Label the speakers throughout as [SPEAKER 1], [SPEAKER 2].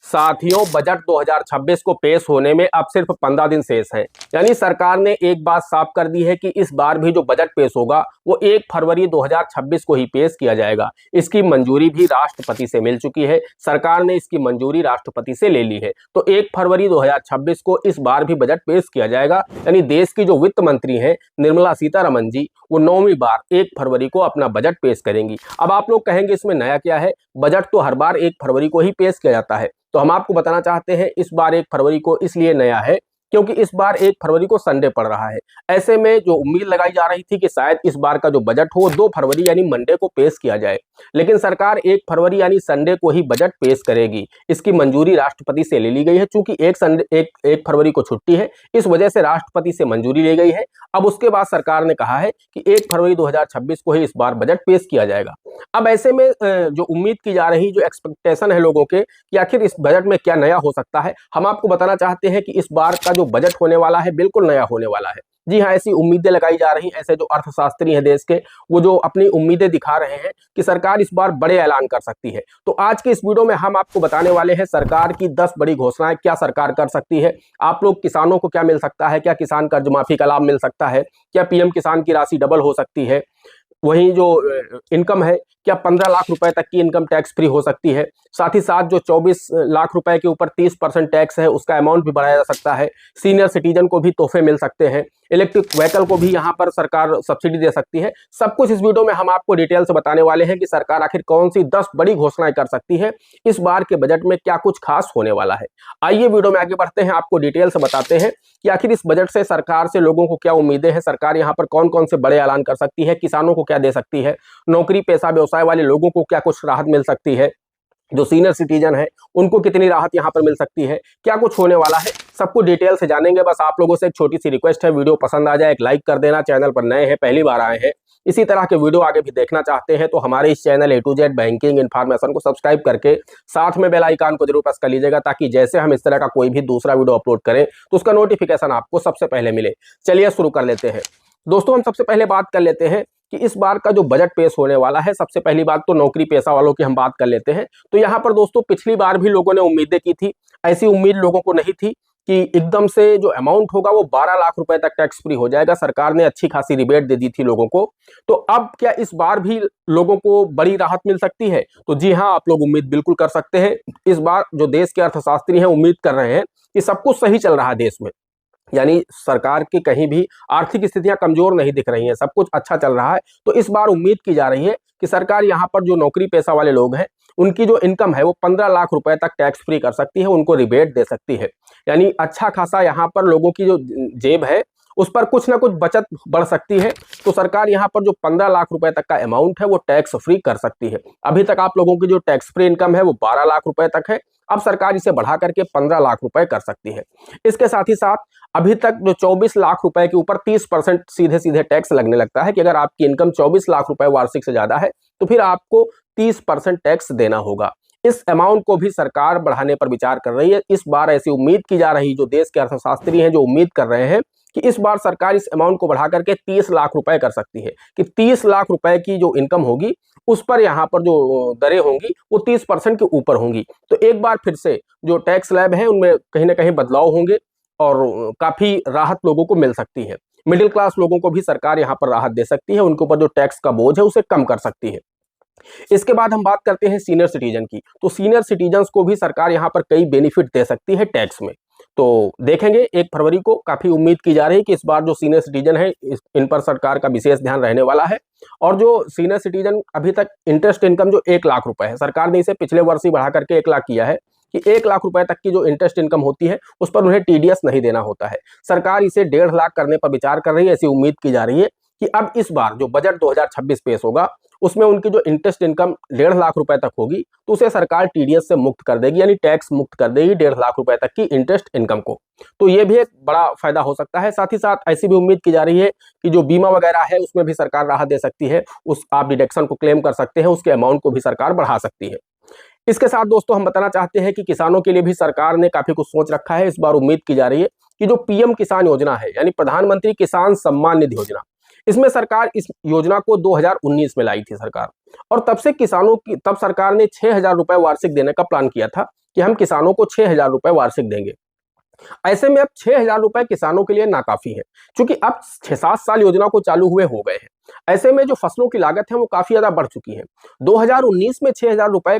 [SPEAKER 1] साथियों, बजट 2026 को पेश होने में अब सिर्फ 15 दिन शेष हैं। यानी सरकार ने एक बात साफ कर दी है कि इस बार भी जो बजट पेश होगा वो 1 फरवरी 2026 को ही पेश किया जाएगा। इसकी मंजूरी भी राष्ट्रपति से मिल चुकी है। सरकार ने इसकी मंजूरी राष्ट्रपति से ले ली है, तो 1 फरवरी 2026 को इस बार भी बजट पेश किया जाएगा। यानी देश की जो वित्त मंत्री हैं निर्मला सीतारमण जी, वो 9वीं बार 1 फरवरी को अपना बजट पेश करेंगी। अब आप लोग कहेंगे इसमें नया क्या है, बजट तो हर बार 1 फरवरी को ही पेश किया जाता है। तो हम आपको बताना चाहते हैं इस बार 1 फरवरी को इसलिए नया है क्योंकि इस बार 1 फरवरी को संडे पड़ रहा है। ऐसे में जो उम्मीद लगाई जा रही थी कि शायद इस बार का जो बजट हो 2 फरवरी यानी मंडे को पेश किया जाए, लेकिन सरकार 1 फरवरी यानी संडे को ही बजट पेश करेगी। इसकी मंजूरी राष्ट्रपति से ले ली गई है। चूंकि 1 फरवरी को छुट्टी है, इस वजह से राष्ट्रपति से मंजूरी ली गई है। अब उसके बाद सरकार ने कहा है कि 1 फरवरी 2026 को ही इस बार बजट पेश किया जाएगा। अब ऐसे में जो उम्मीद की जा रही, जो एक्सपेक्टेशन है लोगों के कि आखिर इस बजट में क्या नया हो सकता है, हम आपको बताना चाहते हैं कि इस बार का जो बजट होने वाला है बिल्कुल नया होने वाला है। जी हाँ, ऐसी उम्मीदें लगाई जा रही हैं। ऐसे जो अर्थशास्त्री हैं देश के, वो जो अपनी उम्मीदें दिखा रहे हैं कि सरकार इस बार बड़े ऐलान कर सकती है। तो आज के इस वीडियो में हम आपको बताने वाले हैं सरकार की 10 बड़ी घोषणाएं क्या सरकार कर सकती है। आप लोग किसानों को क्या मिल सकता है, क्या किसान कर्ज माफी का लाभ मिल सकता है, क्या पीएम किसान की राशि डबल हो सकती है, वहीं जो इनकम है क्या 15 लाख रुपए तक की इनकम टैक्स फ्री हो सकती है। साथ ही साथ जो 24 लाख रुपए के ऊपर 30% टैक्स है उसका अमाउंट भी बढ़ाया जा सकता है। सीनियर सिटीजन को भी तोहफे मिल सकते हैं। इलेक्ट्रिक व्हीकल को भी यहाँ पर सरकार सब्सिडी दे सकती है। सब कुछ इस वीडियो में हम आपको डिटेल से बताने वाले हैं कि सरकार आखिर कौन सी 10 बड़ी घोषणाएं कर सकती है। इस बार के बजट में क्या कुछ खास होने वाला है। आइए वीडियो में आगे बढ़ते हैं, आपको डिटेल से बताते हैं कि आखिर इस बजट से सरकार से लोगों को क्या उम्मीदें हैं, सरकार यहाँ पर कौन कौन से बड़े ऐलान कर सकती है, किसानों को क्या दे सकती है, नौकरी पेशा व्यवसाय वाले लोगों को क्या कुछ राहत मिल सकती है, जो सीनियर सिटीजन है उनको कितनी राहत यहाँ पर मिल सकती है, क्या कुछ होने वाला है, सबको डिटेल से जानेंगे। बस आप लोगों से एक छोटी सी रिक्वेस्ट है, वीडियो पसंद आ जाए एक लाइक कर देना। चैनल पर नए हैं, पहली बार आए हैं, इसी तरह के वीडियो आगे भी देखना चाहते हैं तो हमारे इस channel A to Z banking information को सब्सक्राइब करके साथ में बेल आइकन को जरूर प्रेस कर लीजिएगा, ताकि जैसे हम इस तरह का कोई भी दूसरा वीडियो अपलोड करें तो उसका नोटिफिकेशन आपको सबसे पहले मिले। चलिए शुरू कर लेते हैं दोस्तों। हम सबसे पहले बात कर लेते हैं कि इस बार का जो बजट पेश होने वाला है, सबसे पहली बात तो नौकरी पेशा वालों की हम बात कर लेते हैं। तो यहाँ पर दोस्तों पिछली बार भी लोगों ने उम्मीदें की थी, ऐसी उम्मीद लोगों को नहीं थी कि एकदम से जो अमाउंट होगा वो 12 लाख रुपए तक टैक्स फ्री हो जाएगा। सरकार ने अच्छी खासी रिबेट दे दी थी लोगों को। तो अब क्या इस बार भी लोगों को बड़ी राहत मिल सकती है? तो जी हाँ, आप लोग उम्मीद बिल्कुल कर सकते हैं। इस बार जो देश के अर्थशास्त्री हैं उम्मीद कर रहे हैं कि सब कुछ सही चल रहा है देश में, यानी सरकार की कहीं भी आर्थिक स्थितियां कमजोर नहीं दिख रही हैं, सब कुछ अच्छा चल रहा है। तो इस बार उम्मीद की जा रही है कि सरकार यहाँ पर जो नौकरी पेशा वाले लोग हैं उनकी जो इनकम है वो 15 लाख रुपए तक टैक्स फ्री कर सकती है, उनको रिबेट दे सकती है। यानी अच्छा खासा यहाँ पर लोगों की जो जेब है उस पर कुछ ना कुछ बचत बढ़ सकती है। तो सरकार यहाँ पर जो 15 लाख रुपए तक का अमाउंट है वो टैक्स फ्री कर सकती है। अभी तक आप लोगों की जो टैक्स फ्री इनकम है वो 12 लाख रुपए तक है, अब सरकार इसे बढ़ा करके 15 लाख रुपए कर सकती है। इसके साथ ही साथ अभी तक जो 24 लाख रुपए के ऊपर 30% सीधे सीधे टैक्स लगने लगता है कि अगर आपकी इनकम 24 लाख रुपए वार्षिक से ज्यादा है तो फिर आपको 30% टैक्स देना होगा। इस अमाउंट को भी सरकार बढ़ाने पर विचार कर रही है। इस बार ऐसी उम्मीद की जा रही, जो देश के अर्थशास्त्री हैं जो उम्मीद कर रहे हैं कि इस बार सरकार इस अमाउंट को बढ़ा करके 30 लाख रुपए कर सकती है, कि 30 लाख रुपए की जो इनकम होगी उस पर यहाँ पर जो दरें होंगी वो 30% के ऊपर होंगी। तो एक बार फिर से जो टैक्स स्लैब है उनमें कहीं ना कहीं बदलाव होंगे और काफी राहत लोगों को मिल सकती है। मिडिल क्लास लोगों को भी सरकार यहाँ पर राहत दे सकती है, उनके ऊपर जो टैक्स का बोझ है उसे कम कर सकती है। इसके बाद हम बात करते हैं सीनियर सिटीजन की। तो सीनियर सिटीजन को भी सरकार यहाँ पर कई बेनिफिट दे सकती है टैक्स में। तो देखेंगे 1 फरवरी को, काफी उम्मीद की जा रही है कि इस बार जो सीनियर सिटीजन है इन पर सरकार का विशेष ध्यान रहने वाला है। और जो सीनियर सिटीजन अभी तक इंटरेस्ट इनकम जो 1 लाख रुपए है, सरकार ने इसे पिछले वर्ष ही बढ़ा करके 1 लाख किया है कि 1 लाख रुपए तक की जो इंटरेस्ट इनकम होती है उस पर उन्हें टीडीएस नहीं देना होता है। सरकार इसे 1.5 लाख करने पर विचार कर रही है। ऐसी उम्मीद की जा रही है कि अब इस बार जो बजट 2026 पेश होगा उसमें उनकी जो इंटरेस्ट इनकम 1.5 लाख रुपए तक होगी तो उसे सरकार टीडीएस से मुक्त कर देगी, यानी टैक्स मुक्त कर देगी 1.5 लाख रुपए तक की इंटरेस्ट इनकम को। तो ये भी एक बड़ा फायदा हो सकता है। साथ ही साथ ऐसी भी उम्मीद की जा रही है कि जो बीमा वगैरह है उसमें भी सरकार राहत दे सकती है, उस आप डिडक्शन को क्लेम कर सकते हैं, उसके अमाउंट को भी सरकार बढ़ा सकती है। इसके साथ दोस्तों हम बताना चाहते हैं कि किसानों के लिए भी सरकार ने काफी कुछ सोच रखा है। इस बार उम्मीद की जा रही है कि जो पीएम किसान योजना है, यानी प्रधानमंत्री किसान सम्मान निधि योजना, इसमें सरकार इस योजना को 2019 में लाई थी सरकार, और तब से किसानों की, तब सरकार ने 6,000 रुपए वार्षिक देने का प्लान किया था कि हम किसानों को 6,000 रुपए वार्षिक देंगे। ऐसे में अब 6,000 रुपए किसानों के लिए नाकाफी है, क्योंकि अब 6-7 साल योजना को चालू हुए हो गए हैं। ऐसे में जो फसलों की लागत है वो काफी ज्यादा बढ़ चुकी है। 2019 में 6,000 रुपए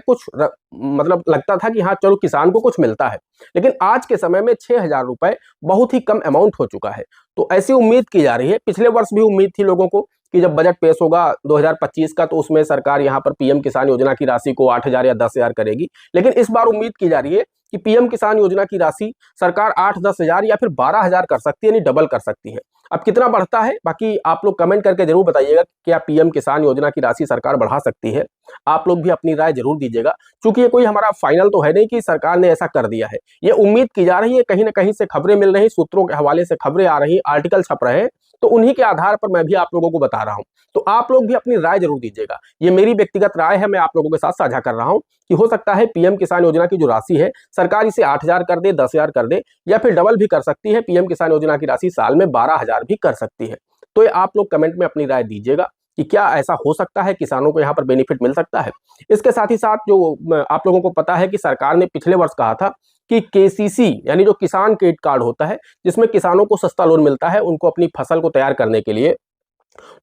[SPEAKER 1] मतलब लगता था कि हाँ चलो किसान को कुछ मिलता है, लेकिन आज के समय में 6,000 रुपए बहुत ही कम अमाउंट हो चुका है। तो ऐसी उम्मीद की जा रही है, पिछले वर्ष भी उम्मीद थी लोगों को कि जब बजट पेश होगा 2025 का, तो उसमें सरकार यहाँ पर पीएम किसान योजना की राशि को 8,000 या 10,000 करेगी। लेकिन इस बार उम्मीद की जा रही है कि पीएम किसान योजना की राशि सरकार 8-10 हजार या फिर 12,000 कर सकती है, यानी डबल कर सकती है। अब कितना बढ़ता है, बाकी आप लोग कमेंट करके जरूर बताइएगा कि क्या पीएम किसान योजना की राशि सरकार बढ़ा सकती है। आप लोग भी अपनी राय जरूर दीजिएगा, क्योंकि ये कोई हमारा फाइनल तो है नहीं कि सरकार ने ऐसा कर दिया है। ये उम्मीद की जा रही है, कहीं ना कहीं से खबरें मिल रही, सूत्रों के हवाले से खबरें आ रही, आर्टिकल छप रहे हैं, तो उन्हीं के आधार पर मैं भी आप लोगों को बता रहा हूं। तो आप लोग भी अपनी राय जरूर दीजिएगा। ये मेरी व्यक्तिगत राय है, मैं आप लोगों के साथ साझा कर रहा हूं कि हो सकता है पीएम किसान योजना की जो राशि है सरकार इसे 8,000 कर दे, 10,000 कर दे, या फिर डबल भी कर सकती है। पीएम किसान योजना की राशि साल में 12,000 भी कर सकती है। तो ये आप लोग कमेंट में अपनी राय दीजिएगा कि क्या ऐसा हो सकता है, किसानों को यहाँ पर बेनिफिट मिल सकता है। इसके साथ ही साथ जो आप लोगों को पता है कि सरकार ने पिछले वर्ष कहा था कि केसीसी यानी जो किसान क्रेडिट कार्ड होता है, जिसमें किसानों को सस्ता लोन मिलता है उनको अपनी फसल को तैयार करने के लिए,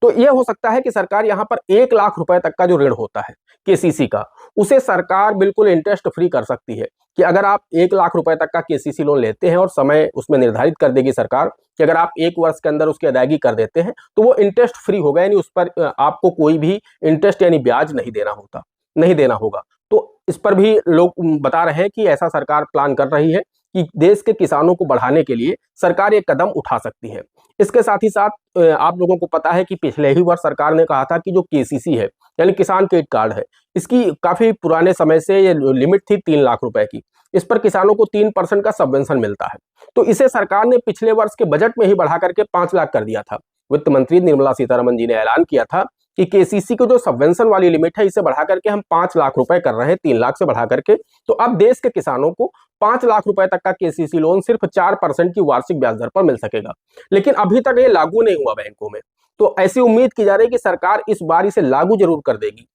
[SPEAKER 1] तो यह हो सकता है कि सरकार यहां पर 1 लाख रुपए तक का जो ऋण होता है केसीसी का, उसे सरकार बिल्कुल इंटरेस्ट फ्री कर सकती है। कि अगर आप 1 लाख रुपए तक का केसीसी लोन लेते हैं और समय उसमें निर्धारित कर देगी सरकार कि अगर आप 1 वर्ष के अंदर उसकी अदायगी कर देते हैं तो वो इंटरेस्ट फ्री होगा, यानी उस पर आपको कोई भी इंटरेस्ट यानी ब्याज नहीं देना होगा। तो इस पर भी लोग बता रहे हैं कि ऐसा सरकार प्लान कर रही है कि देश के किसानों को बढ़ाने के लिए सरकार एक कदम उठा सकती है। इसके साथ ही साथ आप लोगों को पता है कि पिछले ही वर्ष सरकार ने कहा था कि जो केसीसी है यानी किसान क्रेडिट कार्ड है, इसकी काफी पुराने समय से ये लिमिट थी 3 लाख रुपए की। इस पर किसानों को 3% का सबवेंशन मिलता है। तो इसे सरकार ने पिछले वर्ष के बजट में ही बढ़ा करके 5 लाख कर दिया था। वित्त मंत्री निर्मला सीतारमण जी ने ऐलान किया था कि केसीसी को जो सबवेंशन वाली लिमिट है इसे बढ़ा करके हम 5 लाख रुपए कर रहे हैं, 3 लाख से बढ़ा करके। तो अब देश के किसानों को 5 लाख रुपए तक का केसीसी लोन सिर्फ 4% की वार्षिक ब्याज दर पर मिल सकेगा। लेकिन अभी तक ये लागू नहीं हुआ बैंकों में। तो ऐसी उम्मीद की जा रही है कि सरकार इस बार इसे लागू जरूर कर देगी,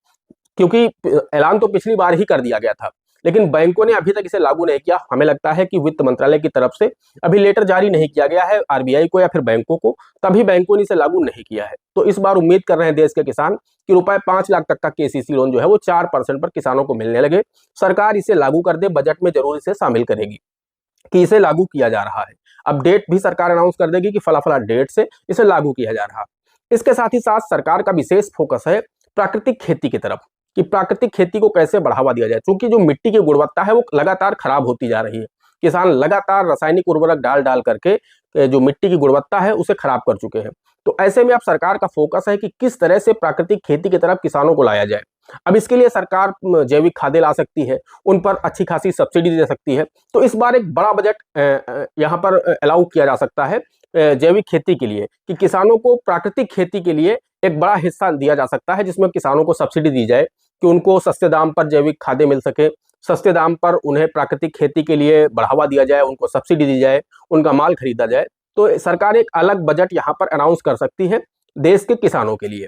[SPEAKER 1] क्योंकि ऐलान तो पिछली बार ही कर दिया गया था, लेकिन बैंकों ने अभी तक इसे लागू नहीं किया। हमें लगता है कि वित्त मंत्रालय की तरफ से अभी लेटर जारी नहीं किया गया है आरबीआई को या फिर बैंकों को, तभी बैंकों ने इसे लागू नहीं किया है। तो इस बार उम्मीद कर रहे हैं देश के किसान कि रुपए 5 लाख तक का केसीसी लोन जो है वो 4% पर किसानों को मिलने लगे। सरकार इसे लागू कर दे, बजट में जरूर इसे शामिल करेगी कि इसे लागू किया जा रहा है। अब डेट भी सरकार अनाउंस कर देगी कि फला फला डेट से इसे लागू किया जा रहा। इसके साथ ही साथ सरकार का विशेष फोकस है प्राकृतिक खेती की तरफ, कि प्राकृतिक खेती को कैसे बढ़ावा दिया जाए, क्योंकि जो मिट्टी की गुणवत्ता है वो लगातार खराब होती जा रही है। किसान लगातार रासायनिक उर्वरक डाल डाल करके जो मिट्टी की गुणवत्ता है उसे खराब कर चुके हैं। तो ऐसे में अब सरकार का फोकस है कि किस तरह से प्राकृतिक खेती की तरफ किसानों को लाया जाए। अब इसके लिए सरकार जैविक खादें ला सकती है, उन पर अच्छी खासी सब्सिडी दे सकती है। तो इस बार एक बड़ा बजट यहाँ पर अलाउ किया जा सकता है जैविक खेती के लिए, कि किसानों को प्राकृतिक खेती के लिए एक बड़ा हिस्सा दिया जा सकता है, जिसमें किसानों को सब्सिडी दी जाए कि उनको सस्ते दाम पर जैविक खादें मिल सके, सस्ते दाम पर उन्हें प्राकृतिक खेती के लिए बढ़ावा दिया जाए, उनको सब्सिडी दी जाए, उनका माल खरीदा जाए। तो सरकार एक अलग बजट यहाँ पर अनाउंस कर सकती है देश के किसानों के लिए।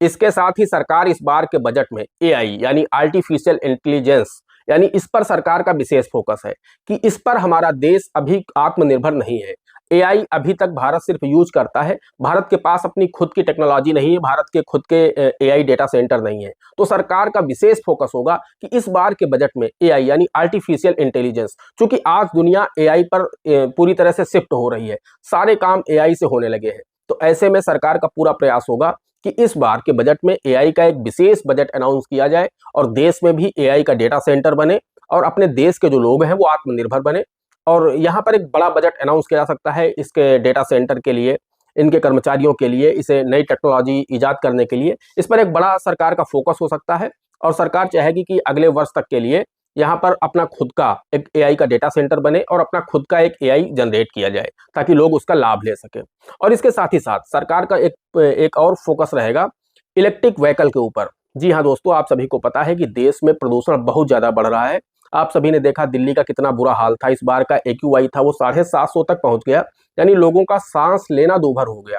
[SPEAKER 1] इसके साथ ही सरकार इस बार के बजट में एआई यानी आर्टिफिशियल इंटेलिजेंस, यानी इस पर सरकार का विशेष फोकस है कि इस पर हमारा देश अभी आत्मनिर्भर नहीं है। एआई अभी तक भारत सिर्फ यूज करता है, भारत के पास अपनी खुद की टेक्नोलॉजी नहीं है, भारत के खुद के एआई डेटा सेंटर नहीं है। तो सरकार का विशेष फोकस होगा कि इस बार के बजट में एआई यानी आर्टिफिशियल इंटेलिजेंस, क्योंकि आज दुनिया एआई पर पूरी तरह से शिफ्ट हो रही है, सारे काम एआई से होने लगे हैं। तो ऐसे में सरकार का पूरा प्रयास होगा कि इस बार के बजट में एआई का एक विशेष बजट अनाउंस किया जाए और देश में भी एआई का डेटा सेंटर बने और अपने देश के जो लोग हैं वो आत्मनिर्भर बने। और यहाँ पर एक बड़ा बजट अनाउंस किया जा सकता है इसके डेटा सेंटर के लिए, इनके कर्मचारियों के लिए, इसे नई टेक्नोलॉजी ईजाद करने के लिए। इस पर एक बड़ा सरकार का फोकस हो सकता है और सरकार चाहेगी कि अगले वर्ष तक के लिए यहाँ पर अपना खुद का एक एआई का डेटा सेंटर बने और अपना खुद का एक एआई जनरेट किया जाए ताकि लोग उसका लाभ ले सकें। और इसके साथ ही साथ सरकार का एक और फोकस रहेगा इलेक्ट्रिक व्हीकल के ऊपर। जी हाँ दोस्तों, आप सभी को पता है कि देश में प्रदूषण बहुत ज्यादा बढ़ रहा है। आप सभी ने देखा दिल्ली का कितना बुरा हाल था। इस बार का एक्यूआई था वो 750 तक पहुंच गया, यानी लोगों का सांस लेना दूभर हो गया।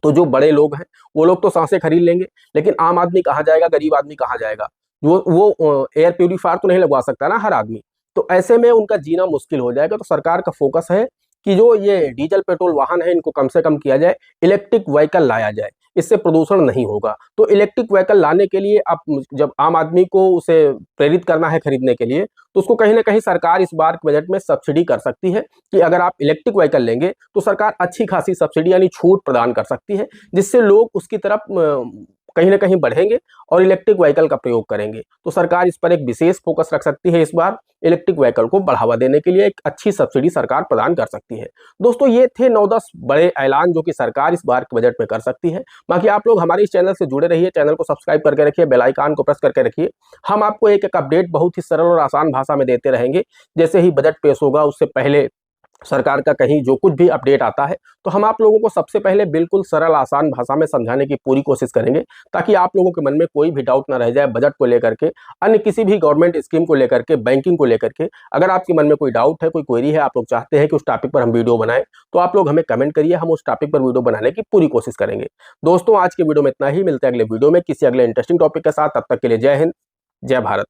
[SPEAKER 1] तो जो बड़े लोग हैं वो लोग तो सांसें खरीद लेंगे, लेकिन आम आदमी कहाँ जाएगा, गरीब आदमी कहाँ जाएगा। वो एयर प्यूरिफायर तो नहीं लगवा सकता ना हर आदमी। तो ऐसे में उनका जीना मुश्किल हो जाएगा। तो सरकार का फोकस है कि जो ये डीजल पेट्रोल वाहन है इनको कम से कम किया जाए, इलेक्ट्रिक व्हीकल लाया जाए, इससे प्रदूषण नहीं होगा। तो इलेक्ट्रिक व्हीकल लाने के लिए अब जब आम आदमी को उसे प्रेरित करना है खरीदने के लिए, तो उसको कहीं ना कहीं सरकार इस बार के बजट में सब्सिडी कर सकती है कि अगर आप इलेक्ट्रिक व्हीकल लेंगे तो सरकार अच्छी खासी सब्सिडी यानी छूट प्रदान कर सकती है, जिससे लोग उसकी तरफ कहीं ना कहीं बढ़ेंगे और इलेक्ट्रिक व्हीकल का प्रयोग करेंगे। तो सरकार इस पर एक विशेष फोकस रख सकती है। इस बार इलेक्ट्रिक व्हीकल को बढ़ावा देने के लिए एक अच्छी सब्सिडी सरकार प्रदान कर सकती है। दोस्तों, ये थे 9-10 बड़े ऐलान जो कि सरकार इस बार के बजट में कर सकती है। बाकी आप लोग हमारे इस चैनल से जुड़े रहिए, चैनल को सब्सक्राइब करके रखिए, बेल आइकन को प्रेस करके रखिए। हम आपको एक एक अपडेट बहुत ही सरल और आसान भाषा में देते रहेंगे। जैसे ही बजट पेश होगा उससे पहले सरकार का कहीं जो कुछ भी अपडेट आता है तो हम आप लोगों को सबसे पहले बिल्कुल सरल आसान भाषा में समझाने की पूरी कोशिश करेंगे, ताकि आप लोगों के मन में कोई भी डाउट ना रह जाए बजट को लेकर के, अन्य किसी भी गवर्नमेंट स्कीम को लेकर के, बैंकिंग को लेकर के। अगर आपके मन में कोई डाउट है, कोई क्वेरी है, आप लोग चाहते हैं कि उस टॉपिक पर हम वीडियो बनाएं, तो आप लोग हमें कमेंट करिए, हम उस टॉपिक पर वीडियो बनाने की पूरी कोशिश करेंगे। दोस्तों, आज के वीडियो में इतना ही। मिलते हैं अगले वीडियो में किसी अगले इंटरेस्टिंग टॉपिक के साथ। तब तक के लिए जय हिंद, जय भारत।